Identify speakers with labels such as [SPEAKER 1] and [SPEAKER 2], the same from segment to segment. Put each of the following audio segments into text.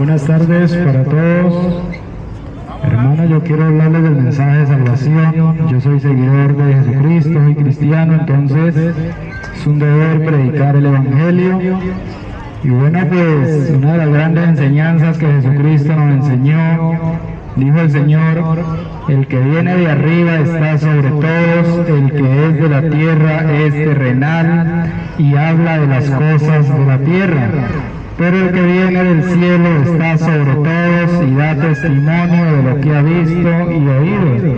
[SPEAKER 1] Buenas tardes para todos. Hermano, yo quiero hablarles del mensaje de salvación. Yo soy seguidor de Jesucristo, soy cristiano, entonces es un deber predicar el Evangelio. Y bueno, pues una de las grandes enseñanzas que Jesucristo nos enseñó, dijo el Señor: el que viene de arriba está sobre todos, el que es de la tierra es terrenal y habla de las cosas de la tierra. Pero el que viene del cielo está sobre todos y da testimonio de lo que ha visto y oído.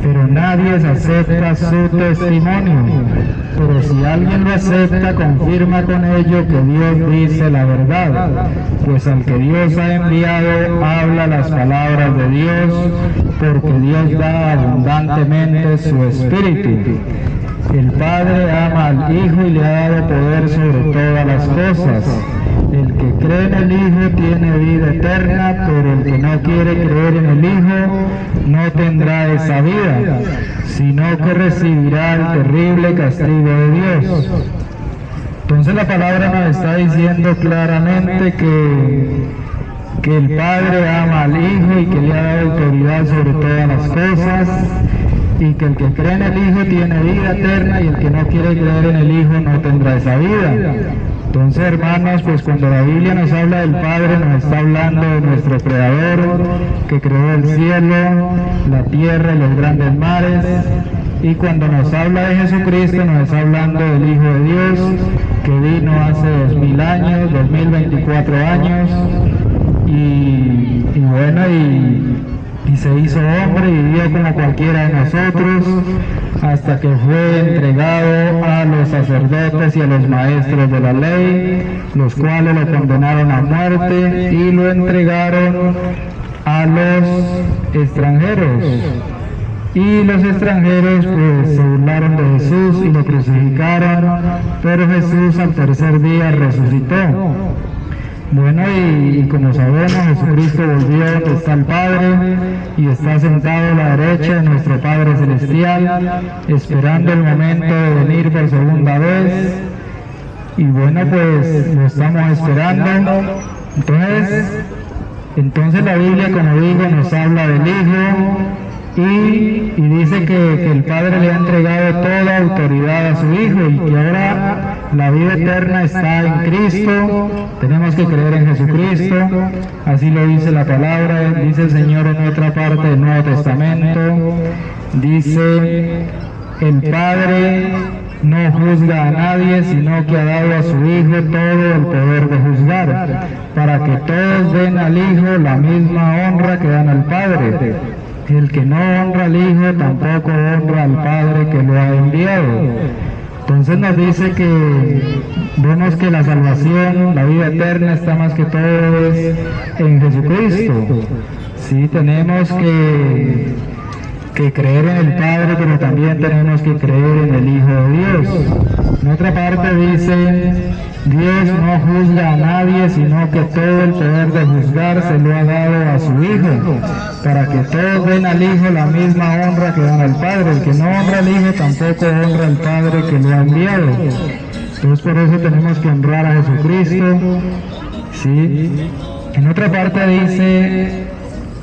[SPEAKER 1] Pero nadie acepta su testimonio. Pero si alguien lo acepta, confirma con ello que Dios dice la verdad. Pues al que Dios ha enviado habla las palabras de Dios, porque Dios da abundantemente su Espíritu. El Padre ama al Hijo y le ha dado poder sobre todas las cosas. El que cree en el Hijo tiene vida eterna, pero el que no quiere creer en el Hijo no tendrá esa vida, sino que recibirá el terrible castigo de Dios. Entonces la palabra nos está diciendo claramente que el Padre ama al Hijo y que le ha dado autoridad sobre todas las cosas, y que el que cree en el Hijo tiene vida eterna y el que no quiere creer en el Hijo no tendrá esa vida. Entonces, hermanos, pues cuando la Biblia nos habla del Padre, nos está hablando de nuestro Creador, que creó el cielo, la tierra y los grandes mares. Y cuando nos habla de Jesucristo, nos está hablando del Hijo de Dios, que vino hace 2000 años, 2024 años, y se hizo hombre y vivió como cualquiera de nosotros, hasta que fue entregado a los sacerdotes y a los maestros de la ley, los cuales lo condenaron a muerte y lo entregaron a los extranjeros. Y los extranjeros pues se burlaron de Jesús y lo crucificaron, pero Jesús al tercer día resucitó. Bueno, y como sabemos, Jesucristo volvió donde está el Padre y está sentado a la derecha de nuestro Padre Celestial, esperando el momento de venir por segunda vez. Y bueno, pues lo estamos esperando. Entonces la Biblia, como digo, nos habla del Hijo y dice que el Padre le ha entregado toda autoridad a su Hijo y que ahora la vida eterna está en Cristo. Tenemos que creer en Jesucristo, así lo dice la palabra. Dice el Señor en otra parte del Nuevo Testamento, dice: el Padre no juzga a nadie, sino que ha dado a su Hijo todo el poder de juzgar, para que todos den al Hijo la misma honra que dan al Padre. El que no honra al Hijo tampoco honra al Padre que lo ha enviado. Entonces nos dice que vemos que la salvación, la vida eterna, está más que todo en Jesucristo. Sí, tenemos que creer en el Padre, pero también tenemos que creer en el Hijo de Dios. En otra parte dice: Dios no juzga a nadie, sino que todo el poder de juzgar se lo ha dado a su Hijo, para que todos den al Hijo la misma honra que dan al Padre. El que no honra al Hijo tampoco honra al Padre que lo ha enviado. Entonces por eso tenemos que honrar a Jesucristo. ¿Sí? En otra parte dice: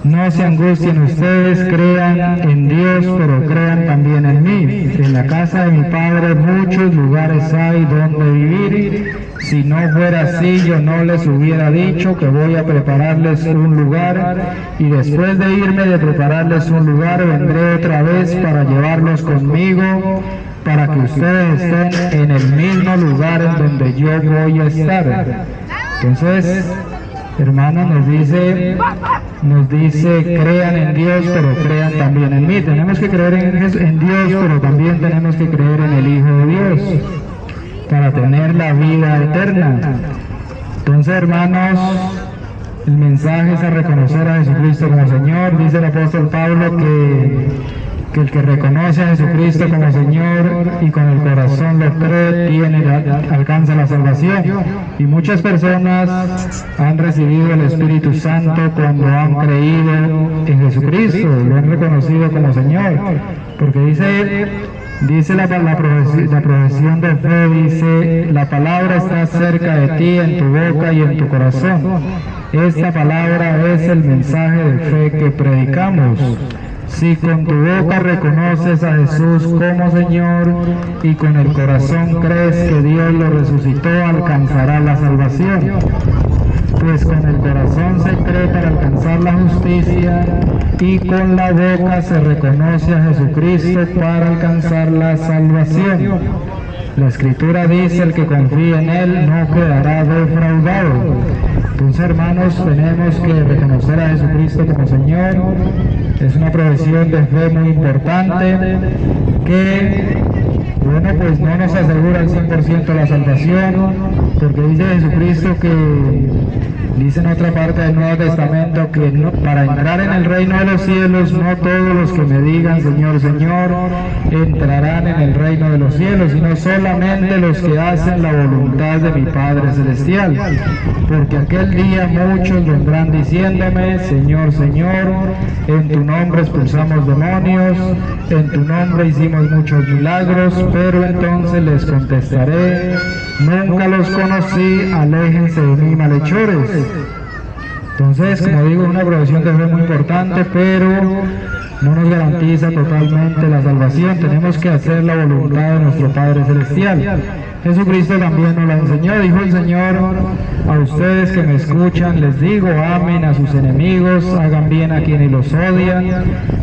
[SPEAKER 1] no se angustien ustedes, crean en Dios, pero crean también en mí. En la casa de mi Padre muchos lugares hay donde vivir. Si no fuera así, yo no les hubiera dicho que voy a prepararles un lugar, y después de irme de prepararles un lugar, vendré otra vez para llevarlos conmigo, para que ustedes estén en el mismo lugar en donde yo voy a estar. Entonces, hermanos, nos dice crean en Dios, pero crean también en mí. Tenemos que creer en Dios, pero también tenemos que creer en el Hijo de Dios para tener la vida eterna. Entonces, hermanos, el mensaje es a reconocer a Jesucristo como Señor. Dice el apóstol Pablo que el que reconoce a Jesucristo como Señor y con el corazón lo cree, alcanza la salvación. Y muchas personas han recibido el Espíritu Santo cuando han creído en Jesucristo, lo han reconocido como Señor, porque dice la profesión de fe, dice: la palabra está cerca de ti, en tu boca y en tu corazón. Esta palabra es el mensaje de fe que predicamos. Si con tu boca reconoces a Jesús como Señor y con el corazón crees que Dios lo resucitó, alcanzarás la salvación. Pues con el corazón se cree para alcanzar la justicia y con la boca se reconoce a Jesucristo para alcanzar la salvación. La Escritura dice: el que confía en Él no quedará defraudado. Entonces, hermanos, tenemos que reconocer a Jesucristo como Señor. Es una profesión de fe muy importante que, bueno, pues no nos asegura al 100% la salvación, porque dice Jesucristo dice en otra parte del Nuevo Testamento que para entrar en el reino de los cielos, no todos los que me digan Señor, Señor, entrarán en el reino de los cielos, sino solamente los que hacen la voluntad de mi Padre Celestial. Porque aquel día muchos vendrán diciéndome: Señor, Señor, en tu nombre expulsamos demonios, en tu nombre hicimos muchos milagros, pero entonces les contestaré: nunca los conocí, aléjense de mí, malhechores. Entonces, como digo, es una profesión de fe muy importante, pero no nos garantiza totalmente la salvación. Tenemos que hacer la voluntad de nuestro Padre Celestial. Jesucristo también nos la enseñó. Dijo el Señor: a ustedes que me escuchan les digo, amen a sus enemigos, hagan bien a quienes los odian,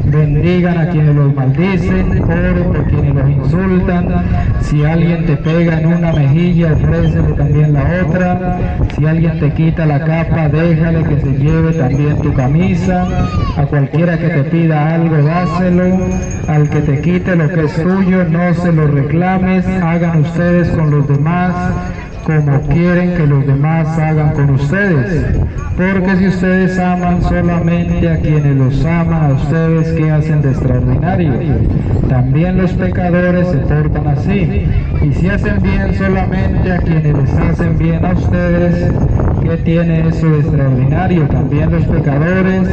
[SPEAKER 1] bendigan a quienes los maldicen, oren por quienes los insultan. Si alguien te pega en una mejilla, ofrécele también la otra. Si alguien te quita la capa, déjale que se lleve también tu camisa. A cualquiera que te pida algo, dáselo. Al que te quite lo que es tuyo, no se lo reclames. Hagan ustedes con los demás como quieren que los demás hagan con ustedes. Porque si ustedes aman solamente a quienes los aman a ustedes, ¿qué hacen de extraordinario? También los pecadores se portan así. Y si hacen bien solamente a quienes les hacen bien a ustedes, ¿qué tiene eso de extraordinario? También los pecadores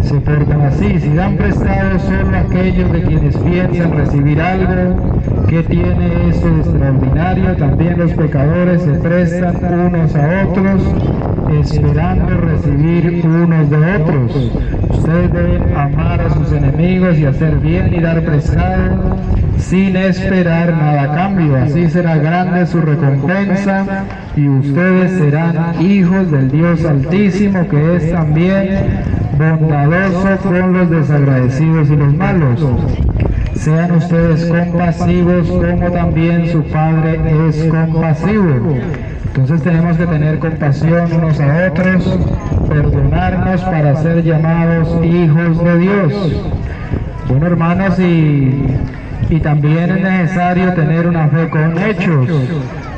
[SPEAKER 1] se portan así. Si dan prestado solo a aquellos de quienes piensan recibir algo, ¿qué tiene eso de extraordinario? También los pecadores se prestan unos a otros, esperando recibir unos de otros. Ustedes deben amar a sus enemigos y hacer bien y dar prestado, sin esperar nada a cambio. Así será grande su recompensa y ustedes serán hijos del Dios Altísimo, que es también bondadoso con los desagradecidos y los malos. Sean ustedes compasivos como también su Padre es compasivo. Entonces tenemos que tener compasión unos a otros, perdonarnos para ser llamados hijos de Dios. Bueno, hermanos, y también es necesario tener una fe con hechos,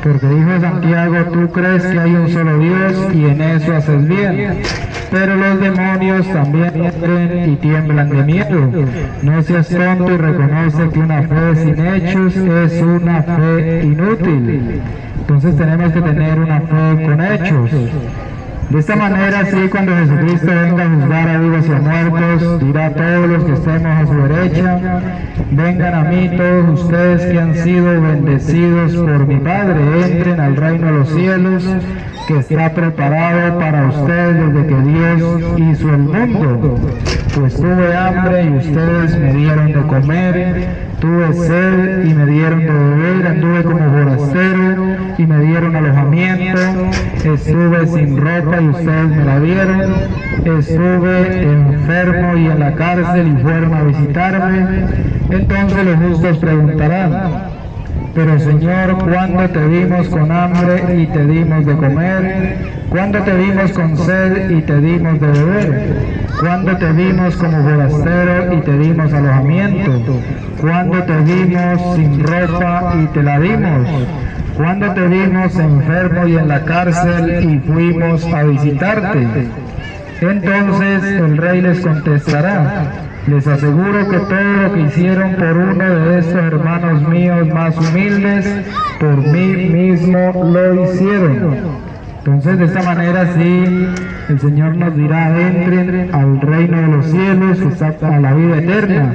[SPEAKER 1] porque dijo Santiago: tú crees que hay un solo Dios y en eso haces bien. Pero los demonios también entran y tiemblan de miedo. No seas tonto y reconoce que una fe sin hechos es una fe inútil. Entonces tenemos que tener una fe con hechos. De esta manera, sí, cuando Jesucristo venga a juzgar a vivos y a muertos, dirá a todos los que estemos a su derecha: vengan a mí todos ustedes que han sido bendecidos por mi Padre, entren al reino de los cielos, que está preparado para ustedes desde que Dios hizo el mundo. Pues tuve hambre y ustedes me dieron de comer, tuve sed y me dieron de beber, anduve como forastero y me dieron alojamiento, estuve sin ropa y ustedes me la dieron, estuve enfermo y en la cárcel y fueron a visitarme. Entonces los justos preguntarán: pero Señor, ¿cuándo te vimos con hambre y te dimos de comer? ¿Cuándo te vimos con sed y te dimos de beber? ¿Cuándo te vimos como forastero y te dimos alojamiento? ¿Cuándo te vimos sin ropa y te la dimos? ¿Cuándo te vimos enfermo y en la cárcel y fuimos a visitarte? Entonces el rey les contestará: les aseguro que todo lo que hicieron por uno de estos hermanos míos más humildes, por mí mismo lo hicieron. Entonces, de esta manera, sí, el Señor nos dirá: entren al reino de los cielos, que está a la vida eterna,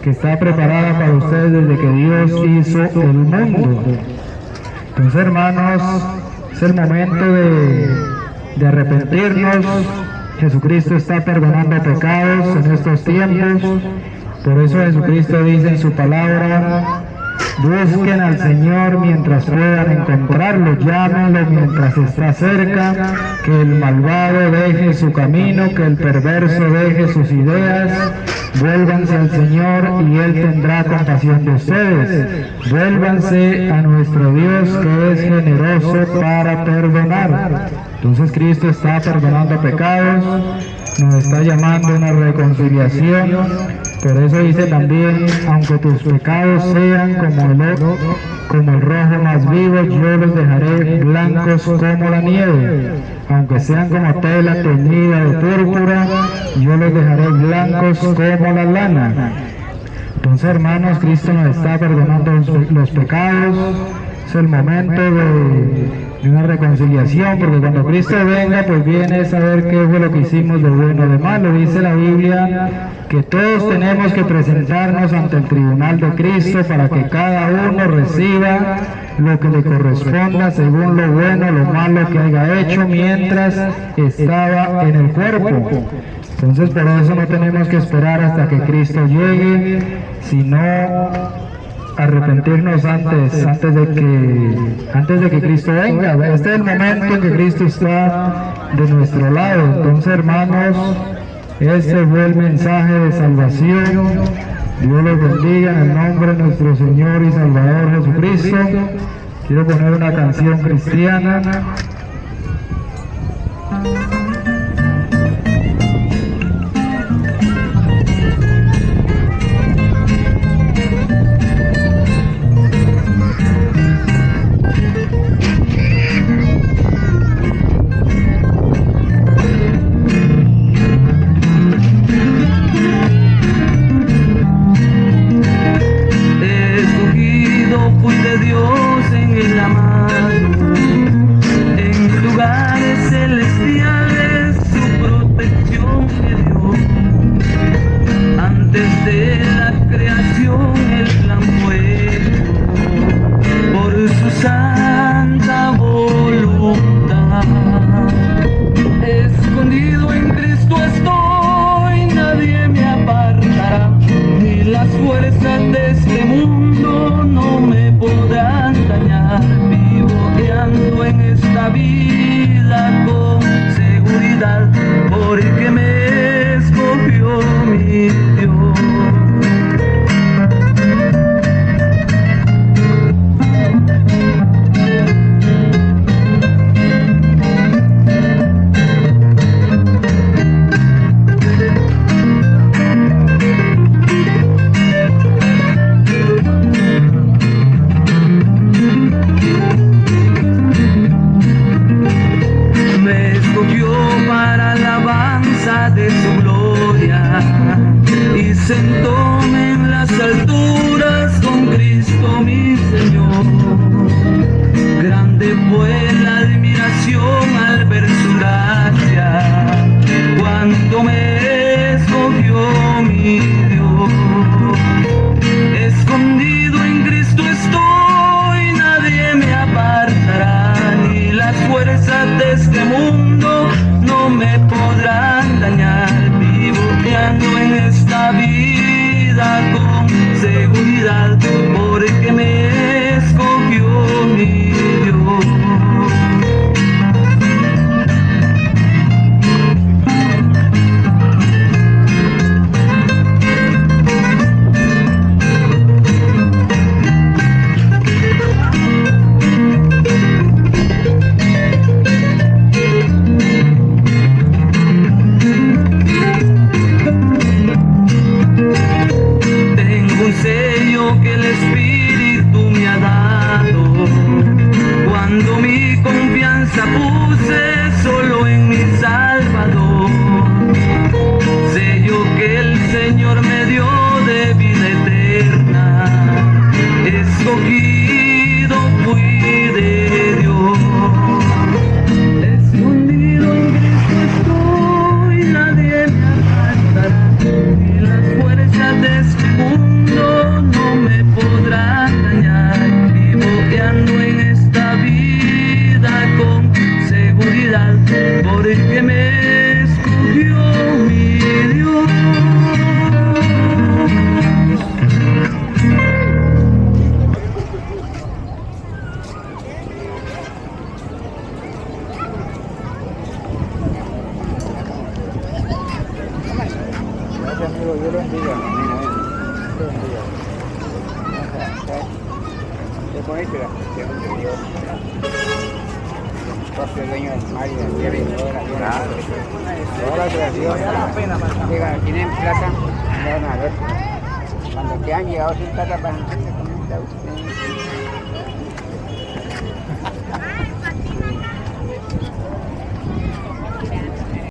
[SPEAKER 1] que está preparada para ustedes desde que Dios hizo el mundo. Entonces, hermanos, es el momento de arrepentirnos. Jesucristo está perdonando pecados en estos tiempos. Por eso Jesucristo dice en su palabra: busquen al Señor mientras puedan encontrarlo, llámenlo mientras está cerca, que el malvado deje su camino, que el perverso deje sus ideas, vuélvanse al Señor y Él tendrá compasión de ustedes. Vuélvanse a nuestro Dios, que es generoso para perdonar. Entonces Cristo está perdonando pecados, nos está llamando a una reconciliación. Por eso dice también: aunque tus pecados sean como el rojo más vivo, yo los dejaré blancos como la nieve. Aunque sean como tela teñida de púrpura, yo los dejaré blancos como la lana. Entonces, hermanos, Cristo nos está perdonando los pecados. Es el momento de una reconciliación, porque cuando Cristo venga, pues viene a saber qué fue lo que hicimos de bueno o de malo. Dice la Biblia que todos tenemos que presentarnos ante el tribunal de Cristo para que cada uno reciba lo que le corresponda según lo bueno o lo malo que haya hecho mientras estaba en el cuerpo. Entonces, por eso no tenemos que esperar hasta que Cristo llegue, sino arrepentirnos antes de que Cristo venga. Este es el momento en que Cristo está de nuestro lado. Entonces, hermanos, este fue el mensaje de salvación. Dios los bendiga en el nombre de nuestro Señor y Salvador Jesucristo. Quiero poner una canción cristiana.
[SPEAKER 2] Sentóme en las alturas con Cristo mi Señor. Grande fue la admiración al ver su gracia, cuando me escogió mi Dios. Escondido en Cristo estoy, nadie me apartará, ni las fuerzas de este mundo no me podrán dañar. Vivo guiando en esta vida con seguridad, porque me escogió mi Dios.
[SPEAKER 3] Dios lo bendiga. Amén, amén. Dios lo bendiga. ¿Qué poniste la bendición de Dios? Propio dueño del mar y del cielo y de toda la tierra. Toda la creación tienen plata, no van a ver. Cuando te han llegado sin plata, van a